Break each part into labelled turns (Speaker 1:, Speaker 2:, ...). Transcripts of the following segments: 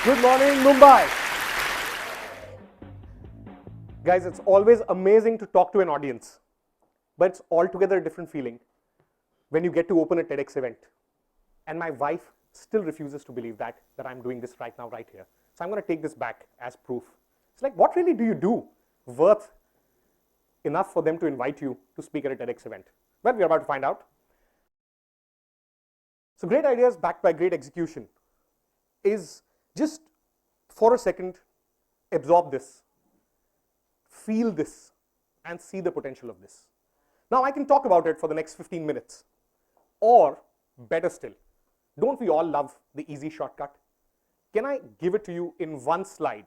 Speaker 1: Good morning, Mumbai. Guys, it's always amazing to talk to an audience, but it's altogether a different feeling when you get to open a TEDx event. And my wife still refuses to believe that I'm doing this right now, right here. So I'm going to take this back as proof. It's like, what really do you do worth enough for them to invite you to speak at a TEDx event? Well, we're about to find out. So great ideas backed by great execution is just for a second, absorb this, feel this, and see the potential of this. Now I can talk about it for the next 15 minutes. Or better still, don't we all love the easy shortcut? Can I give it to you in one slide,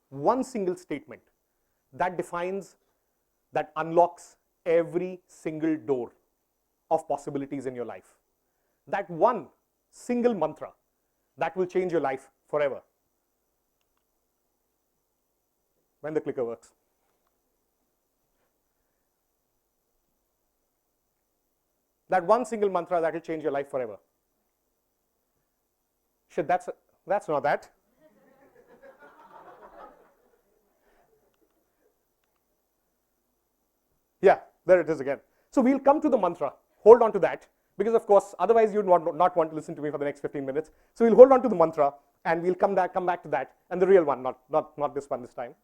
Speaker 1: one single statement that defines, that unlocks every single door of possibilities in your life? That one single mantra that will change your life forever. When the clicker works. That one single mantra that will change your life forever. Shit, that's not that. Yeah, there it is again. So we'll come to the mantra. Hold on to that, because of course, otherwise you'd not want to listen to me for the next 15 minutes. So we'll hold on to the mantra, and we'll come back to that, and the real one, not this one this time.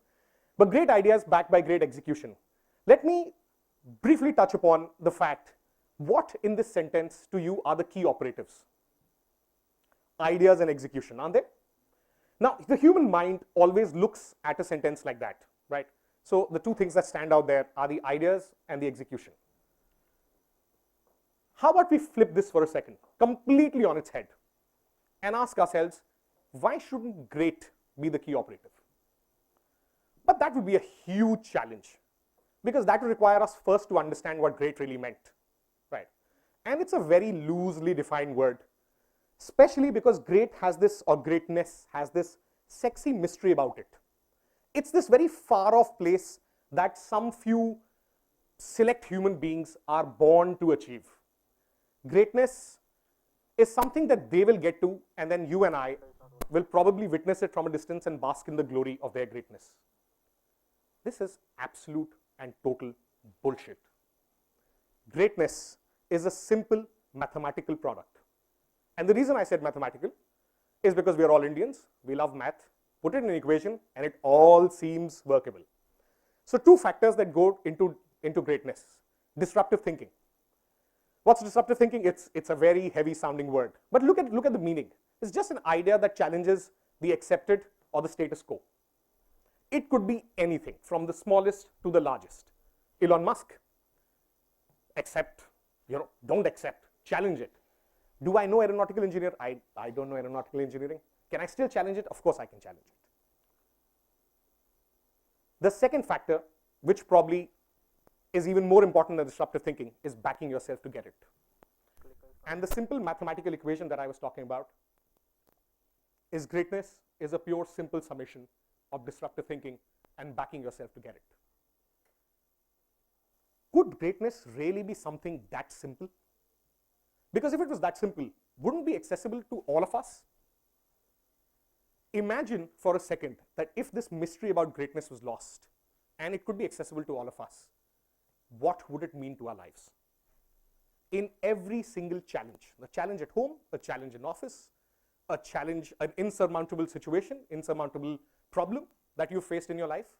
Speaker 1: But great ideas backed by great execution. Let me briefly touch upon the fact, what in this sentence to you are the key operatives? Ideas and execution, aren't they? Now, the human mind always looks at a sentence like that, right? So the two things that stand out there are the ideas and the execution. How about we flip this for a second, completely on its head, and ask ourselves, why shouldn't great be the key operative? But that would be a huge challenge, because that would require us first to understand what great really meant, right? And it's a very loosely defined word, especially because great has this, or greatness has this sexy mystery about it. It's this very far off place that some few select human beings are born to achieve. Greatness is something that they will get to, and then you and I will probably witness it from a distance and bask in the glory of their greatness. This is absolute and total bullshit. Greatness is a simple mathematical product. And the reason I said mathematical is because we are all Indians, we love math, put it in an equation, and it all seems workable. So two factors that go into greatness. Disruptive thinking. What's disruptive thinking? It's a very heavy sounding word. But look at the meaning. It's just an idea that challenges the accepted or the status quo. It could be anything from the smallest to the largest. Elon Musk, accept, don't accept, challenge it. Do I know aeronautical engineer? I don't know aeronautical engineering. Can I still challenge it? Of course I can challenge it. The second factor, which probably is even more important than disruptive thinking, is backing yourself to get it. And the simple mathematical equation that I was talking about is greatness is a pure simple summation of disruptive thinking and backing yourself to get it. Could greatness really be something that simple? Because if it was that simple, wouldn't it be accessible to all of us? Imagine for a second that if this mystery about greatness was lost and it could be accessible to all of us, what would it mean to our lives? In every single challenge, the challenge at home, a challenge in office, a challenge, an insurmountable situation, insurmountable problem that you faced in your life,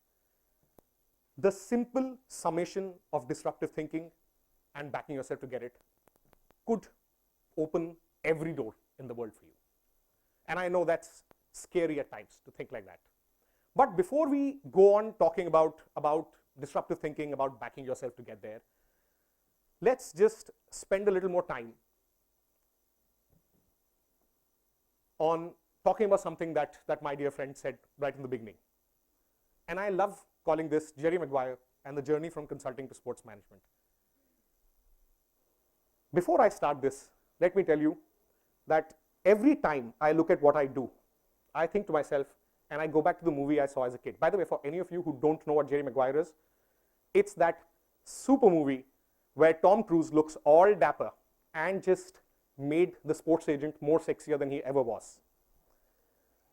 Speaker 1: the simple summation of disruptive thinking and backing yourself to get it could open every door in the world for you. And I know that's scary at times to think like that. But before we go on talking about disruptive thinking, about backing yourself to get there, let's just spend a little more time on talking about something that my dear friend said right in the beginning. And I love calling this Jerry Maguire and the journey from consulting to sports management. Before I start this, let me tell you that every time I look at what I do, I think to myself, and I go back to the movie I saw as a kid. By the way, for any of you who don't know what Jerry Maguire is, it's that super movie where Tom Cruise looks all dapper and just made the sports agent more sexier than he ever was.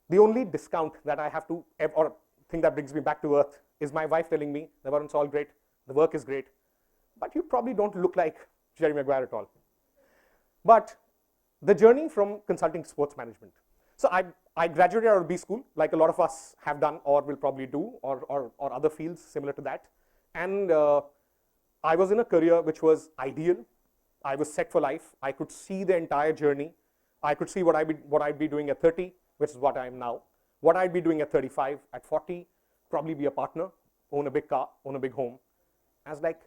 Speaker 1: The only discount that I have to, or thing that brings me back to earth, is my wife telling me, Varun, it's all great, the work is great, but you probably don't look like Jerry Maguire at all. But the journey from consulting to sports management. So I graduated out of B school, like a lot of us have done or will probably do, or other fields similar to that. And I was in a career which was ideal. I was set for life. I could see the entire journey. I could see what I'd be doing at 30, which is what I am now. What I'd be doing at 35, at 40, probably be a partner, own a big car, own a big home. I was like,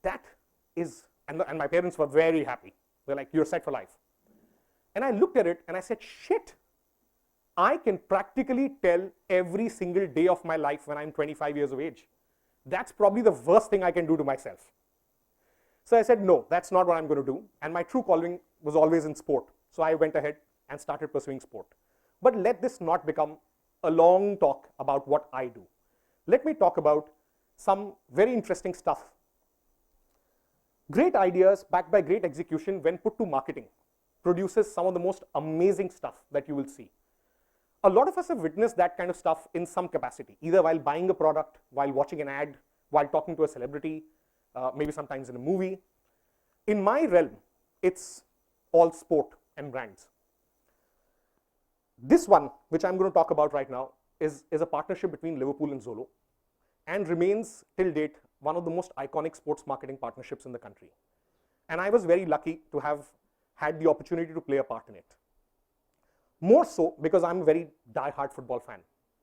Speaker 1: that is, and my parents were very happy. They're like, you're set for life. And I looked at it and I said, shit, I can practically tell every single day of my life when I'm 25 years of age. That's probably the worst thing I can do to myself. So I said, no, that's not what I'm going to do. And my true calling was always in sport. So I went ahead and started pursuing sport. But let this not become a long talk about what I do. Let me talk about some very interesting stuff. Great ideas backed by great execution when put to marketing produces some of the most amazing stuff that you will see. A lot of us have witnessed that kind of stuff in some capacity, either while buying a product, while watching an ad, while talking to a celebrity, maybe sometimes in a movie. In my realm, it's all sport and brands. This one, which I'm going to talk about right now, is a partnership between Liverpool and Zolo, and remains till date one of the most iconic sports marketing partnerships in the country. And I was very lucky to have had the opportunity to play a part in it. More so because I'm a very die-hard football fan,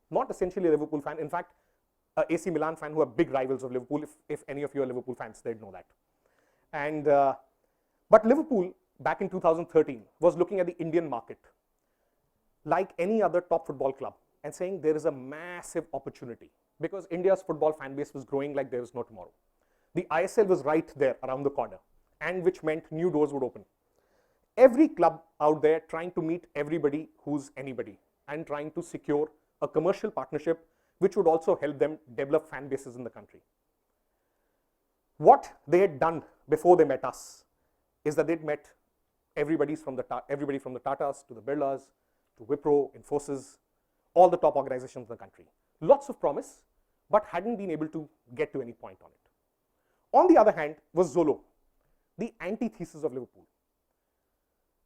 Speaker 1: not essentially a Liverpool fan. In fact, a AC Milan fan who are big rivals of Liverpool. If any of you are Liverpool fans, they'd know that. And but Liverpool back in 2013 was looking at the Indian market like any other top football club and saying there is a massive opportunity because India's football fan base was growing like there was no tomorrow. The ISL was right there around the corner, and which meant new doors would open. Every club out there trying to meet everybody who's anybody and trying to secure a commercial partnership which would also help them develop fan bases in the country. What they had done before they met us is that they'd met everybody from the Tatas to the Birlas to Wipro, Infosys, all the top organizations in the country. Lots of promise, but hadn't been able to get to any point on it. On the other hand was Zolo, the antithesis of Liverpool.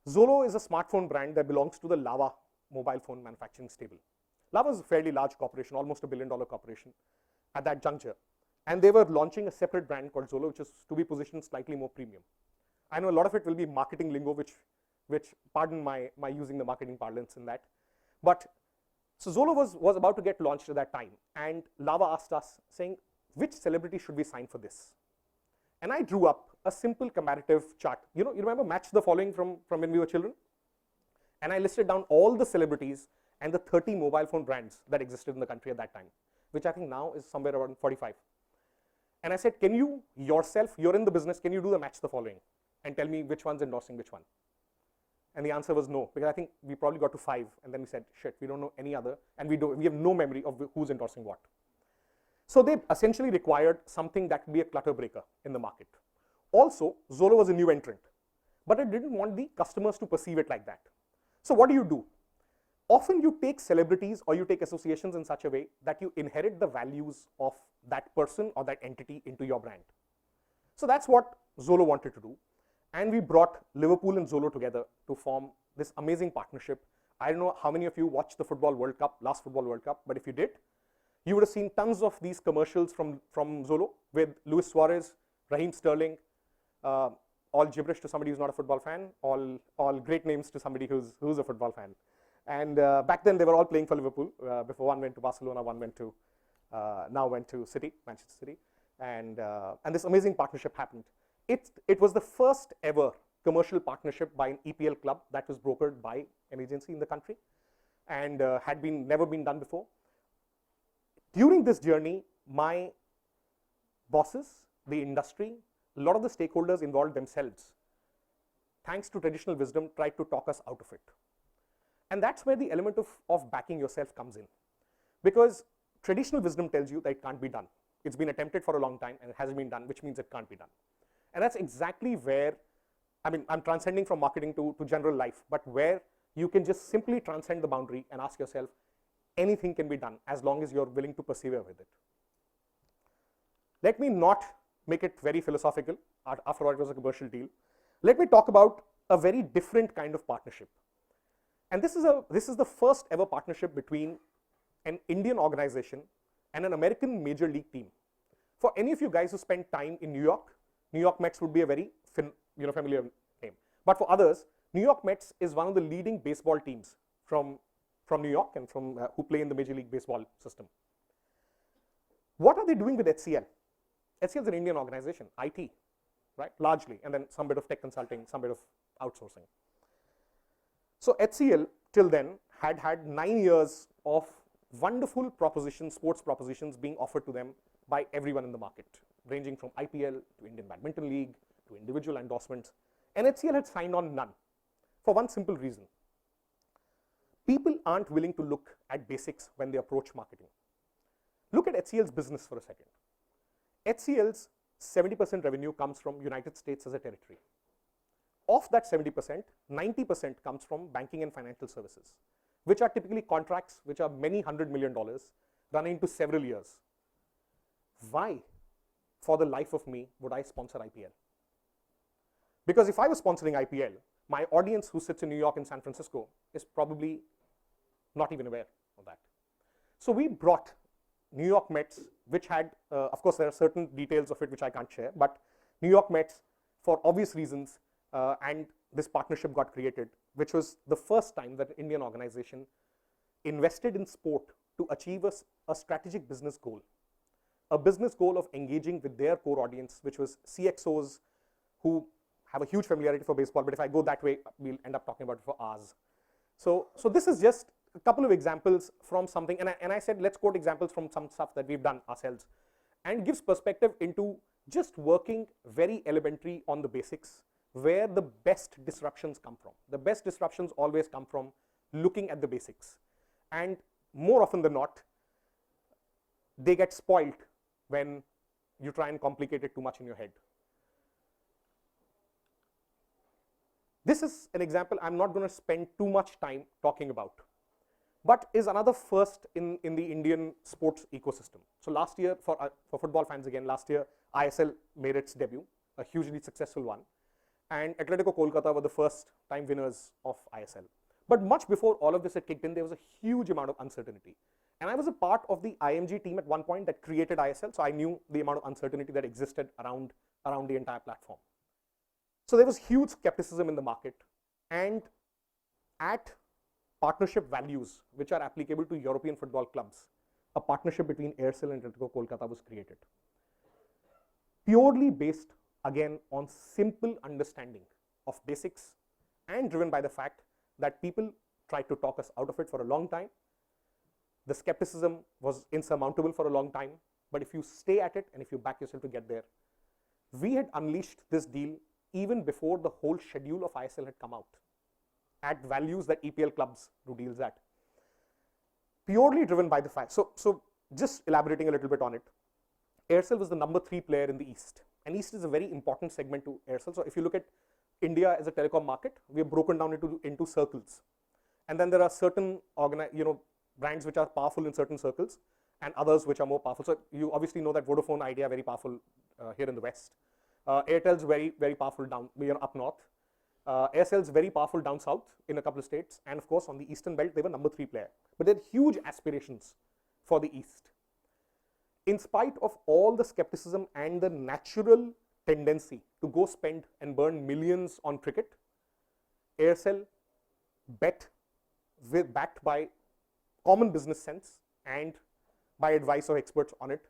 Speaker 1: Zolo is a smartphone brand that belongs to the Lava mobile phone manufacturing stable. Lava is a fairly large corporation, almost $1 billion corporation at that juncture. And they were launching a separate brand called Zolo, which is to be positioned slightly more premium. I know a lot of it will be marketing lingo, which pardon my using the marketing parlance in that. But so Zolo was about to get launched at that time. And Lava asked us, saying, which celebrity should we sign for this? And I drew up a simple comparative chart. You remember Match the Following from when we were children? And I listed down all the celebrities and the 30 mobile phone brands that existed in the country at that time, which I think now is somewhere around 45. And I said, can you yourself, you're in the business, can you do the Match the Following and tell me which one's endorsing which one? And the answer was no, because I think we probably got to 5, and then we said, shit, we don't know any other, and we have no memory of who's endorsing what. So they essentially required something that would be a clutter breaker in the market. Also, Zolo was a new entrant, but it didn't want the customers to perceive it like that. So what do? Often you take celebrities or you take associations in such a way that you inherit the values of that person or that entity into your brand. So that's what Zolo wanted to do. And we brought Liverpool and Zolo together to form this amazing partnership. I don't know how many of you watched the Football World Cup, last Football World Cup, but if you did, you would have seen tons of these commercials from Zolo with Luis Suarez, Raheem Sterling, all gibberish to somebody who's not a football fan, all great names to somebody who's a football fan. And back then they were all playing for Liverpool. Before one went to Barcelona, one went to now went to Manchester City, and this amazing partnership happened. It was the first ever commercial partnership by an EPL club that was brokered by an agency in the country, and had never been done before. During this journey, my bosses, the industry, a lot of the stakeholders involved themselves, thanks to traditional wisdom, tried to talk us out of it. And that's where the element of backing yourself comes in. Because traditional wisdom tells you that it can't be done. It's been attempted for a long time and it hasn't been done, which means it can't be done. And that's exactly where, I'm transcending from marketing to general life, but where you can just simply transcend the boundary and ask yourself, anything can be done as long as you're willing to persevere with it. Let me not make it very philosophical. After all, it was a commercial deal. Let me talk about a very different kind of partnership. And this is the first ever partnership between an Indian organization and an American major league team. For any of you guys who spend time in New York Mets would be a very familiar name. But for others, New York Mets is one of the leading baseball teams from New York and from who play in the Major League Baseball system. What are they doing with HCL? HCL is an Indian organization, IT, right, largely, and then some bit of tech consulting, some bit of outsourcing. So HCL till then had 9 years of wonderful propositions, sports propositions being offered to them by everyone in the market, ranging from IPL to Indian Badminton League to individual endorsements. And HCL had signed on none for one simple reason. People aren't willing to look at basics when they approach marketing. Look at HCL's business for a second. HCL's 70% revenue comes from United States as a territory. Of that 70%, 90% comes from banking and financial services, which are typically contracts which are many $100 million running into several years. Why, for the life of me, would I sponsor IPL? Because if I was sponsoring IPL, my audience who sits in New York and San Francisco is probably not even aware of that. So we brought New York Mets, which had, of course, there are certain details of it which I can't share, but New York Mets, for obvious reasons, and this partnership got created, which was the first time that an Indian organization invested in sport to achieve a strategic business goal. A business goal of engaging with their core audience, which was CXOs who have a huge familiarity for baseball, but if I go that way, we'll end up talking about it for hours. So this is just a couple of examples from something, and I said let's quote examples from some stuff that we've done ourselves, and gives perspective into just working very elementary on the basics, where the best disruptions come from. The best disruptions always come from looking at the basics, and more often than not, they get spoiled when you try and complicate it too much in your head. This is an example I'm not going to spend too much time talking about, but is another first in the Indian sports ecosystem. So last year, for football fans again, last year ISL made its debut, a hugely successful one, and Atletico Kolkata were the first time winners of ISL. But much before all of this had kicked in, there was a huge amount of uncertainty. And I was a part of the IMG team at one point that created ISL, so I knew the amount of uncertainty that existed around the entire platform. So there was huge skepticism in the market, and at partnership values which are applicable to European football clubs, a partnership between Aircel and Atletico Kolkata was created. Purely based, again, on simple understanding of basics and driven by the fact that people tried to talk us out of it for a long time. The skepticism was insurmountable for a long time, but if you stay at it and if you back yourself to get there, we had unleashed this deal even before the whole schedule of ISL had come out, at values that EPL clubs do deals at. Purely driven by the fact. So just elaborating a little bit on it, Aircel was the number 3 player in the East, and East is a very important segment to Aircel. So if you look at India as a telecom market, we have broken down into circles, and then there are certain brands which are powerful in certain circles and others which are more powerful. So you obviously know that Vodafone Idea very powerful here in the West. Airtel's very, very powerful down up north. Aircel's very powerful down south in a couple of states, and of course on the eastern belt they were number 3 player. But they had huge aspirations for the East. In spite of all the skepticism and the natural tendency to go spend and burn millions on cricket, Aircel bet backed by common business sense and by advice of experts on it,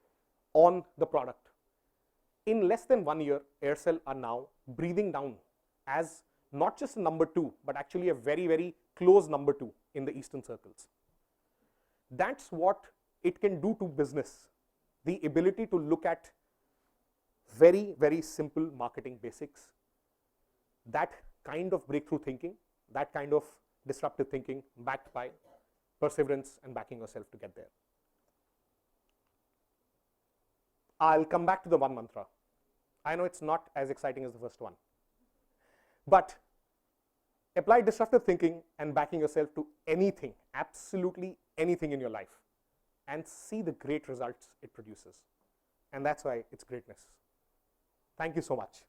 Speaker 1: on the product. In less than 1 year, Aircel are now breathing down as not just a number 2, but actually a very, very close number 2 in the eastern circles. That's what it can do to business, the ability to look at very, very simple marketing basics, that kind of breakthrough thinking, that kind of disruptive thinking backed by perseverance and backing yourself to get there. I'll come back to the one mantra. I know it's not as exciting as the first one, but Apply disruptive thinking and backing yourself to anything, absolutely anything in your life, and see the great results it produces. And that's why it's greatness. Thank you so much.